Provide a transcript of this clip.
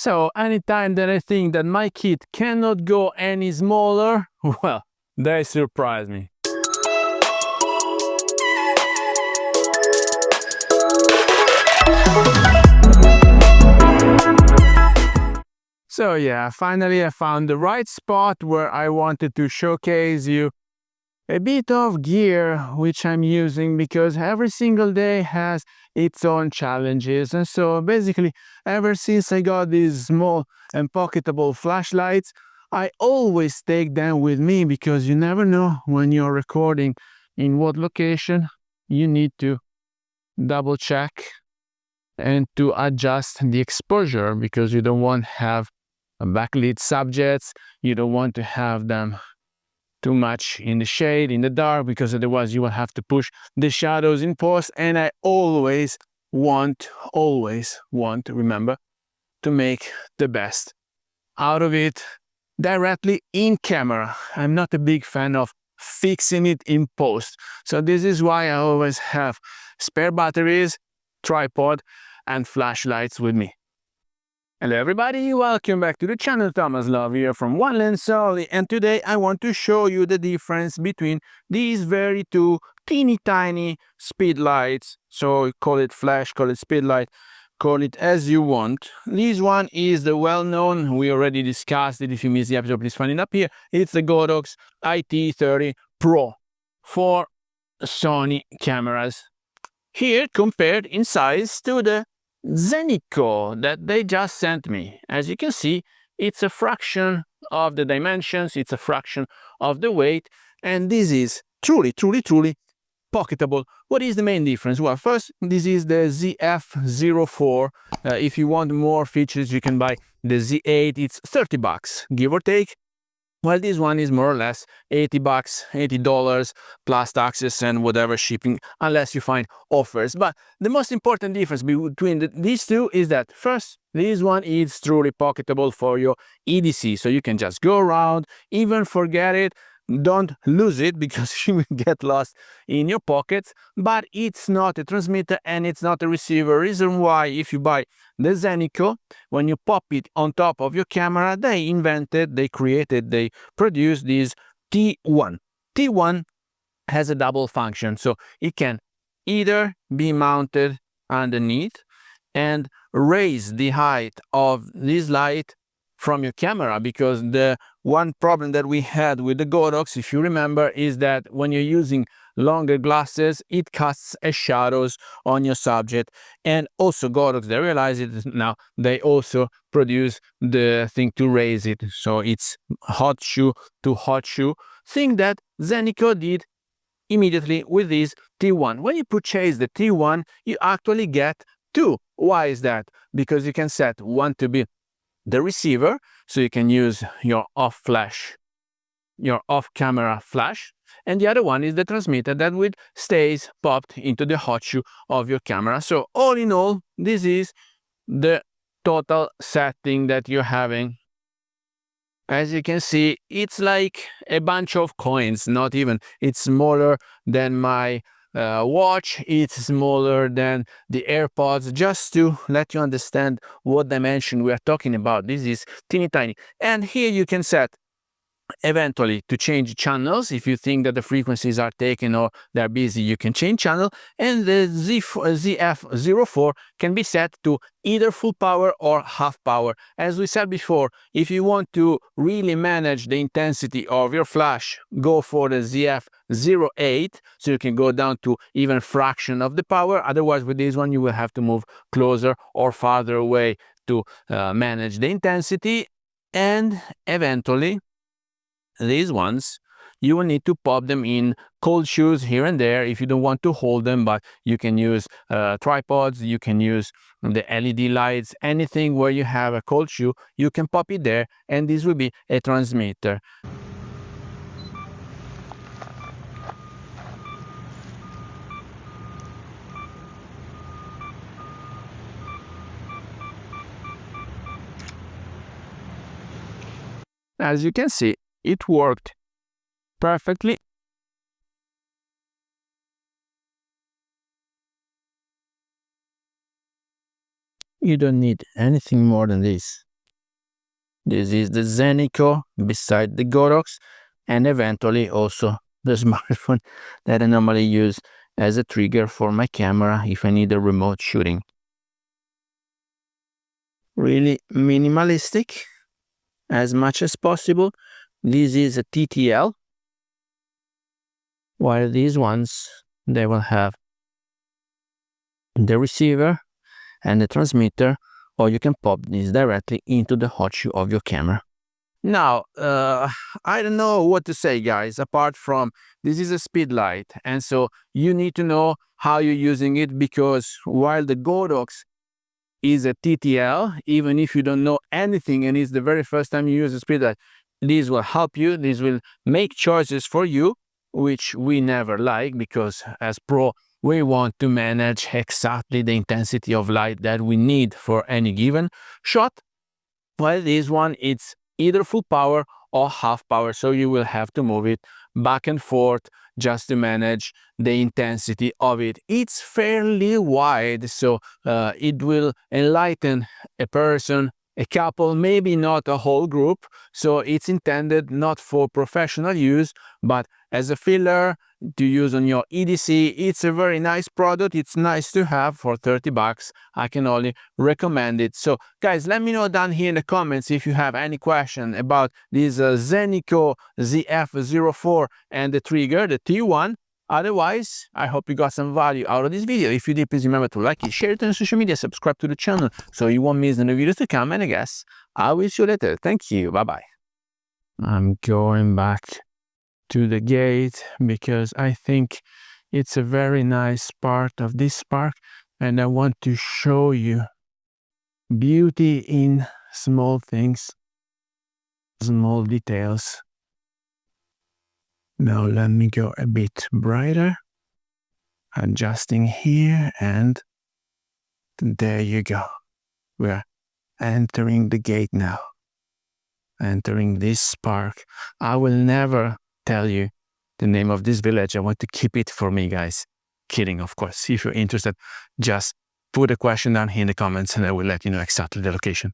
So anytime that I think that my kit cannot go any smaller, well, they surprise me. So yeah, finally I found the right spot where I wanted to showcase you a bit of gear which I'm using, because every single day has its own challenges. And so basically, ever since I got these small and pocketable flashlights, I always take them with me, because you never know when you're recording in what location you need to double check and to adjust the exposure, because you don't want to have backlit subjects, you don't want to have them too much in the shade, in the dark, because otherwise you will have to push the shadows in post. And I always want, remember, to make the best out of it directly in camera. I'm not a big fan of fixing it in post. So this is why I always have spare batteries, tripod, and flashlights with me. Hello everybody, welcome back to the channel. Thomas Love here from One Lens Only, and today I want to show you the difference between these very two teeny tiny speed lights. So call it flash, call it speed light, call it as you want. This one is the well-known, we already discussed it. If you missed the episode, please find it up here. It's the Godox IT30 Pro for Sony cameras. Here compared in size to the Zeniko that they just sent me. As you can see, it's a fraction of the dimensions, it's a fraction of the weight, and this is truly pocketable. What is the main difference? Well, first, this is the ZF04. If you want more features, you can buy the Z8. It's $30, give or take. Well, this one is more or less $80, $80 plus taxes and whatever shipping, unless you find offers. But the most important difference between these two is that, first, this one is truly pocketable for your EDC, so you can just go around, even forget it. Don't lose it, because you will get lost in your pockets. But it's not a transmitter and it's not a receiver. Reason why, if you buy the Zeniko, when you pop it on top of your camera, they produced this T1. T1 has a double function, so it can either be mounted underneath and raise the height of this light from your camera, because the one problem that we had with the Godox, if you remember, is that when you're using longer glasses, it casts shadows on your subject. And also Godox, they realize it now, they also produce the thing to raise it, so it's hot shoe to hot shoe thing that Zeniko did immediately with this T1. When you purchase the T1, you actually get two. Why is that? Because you can set one to be the receiver, so you can use your off-camera flash, and the other one is the transmitter that will stays popped into the hot shoe of your camera. So all in all, this is the total setting that you're having. As you can see, it's like a bunch of coins, not even. It's smaller than my watch, it's smaller than the AirPods, just to let you understand what dimension we are talking about. This is teeny tiny. And here you can set eventually to change channels. If you think that the frequencies are taken or they're busy, you can change channel. And the ZF04 can be set to either full power or half power. As we said before, if you want to really manage the intensity of your flash, go for the ZF08, so you can go down to even fraction of the power. Otherwise, with this one, you will have to move closer or farther away to manage the intensity. And eventually, these ones, you will need to pop them in cold shoes here and there if you don't want to hold them, but you can use tripods, you can use the LED lights, anything where you have a cold shoe, you can pop it there, and this will be a transmitter. As you can see, it worked perfectly. You don't need anything more than this. This is the Zeniko beside the Godox, and eventually also the smartphone that I normally use as a trigger for my camera if I need a remote shooting. Really minimalistic as much as possible. This is a TTL, while these ones, they will have the receiver and the transmitter, or you can pop this directly into the hot shoe of your camera. Now, I don't know what to say, guys, apart from this is a speed light, and so you need to know how you're using it, because while the Godox is a TTL, even if you don't know anything and it's the very first time you use a speed light, this will help you. This will make choices for you, which we never like, because as pro, we want to manage exactly the intensity of light that we need for any given shot. While this one, it's either full power or half power, so you will have to move it back and forth just to manage the intensity of it. It's fairly wide, so it will enlighten a person, a couple, maybe not a whole group. So it's intended not for professional use, but as a filler to use on your EDC. It's a very nice product. It's nice to have for 30 bucks. I can only recommend it. So guys, let me know down here in the comments if you have any question about this Zeniko ZF04 and the trigger, the T1. Otherwise, I hope you got some value out of this video. If you did, please remember to like it, share it on social media, subscribe to the channel so you won't miss the new videos to come. And I guess I will see you later. Thank you. Bye-bye. I'm going back to the gate because I think it's a very nice part of this park, and I want to show you beauty in small things, small details. Now let me go a bit brighter, adjusting here, and there you go. We're entering the gate now, entering this park. I will never tell you the name of this village. I want to keep it for me, guys. Kidding, of course. If you're interested, just put a question down here in the comments and I will let you know exactly the location.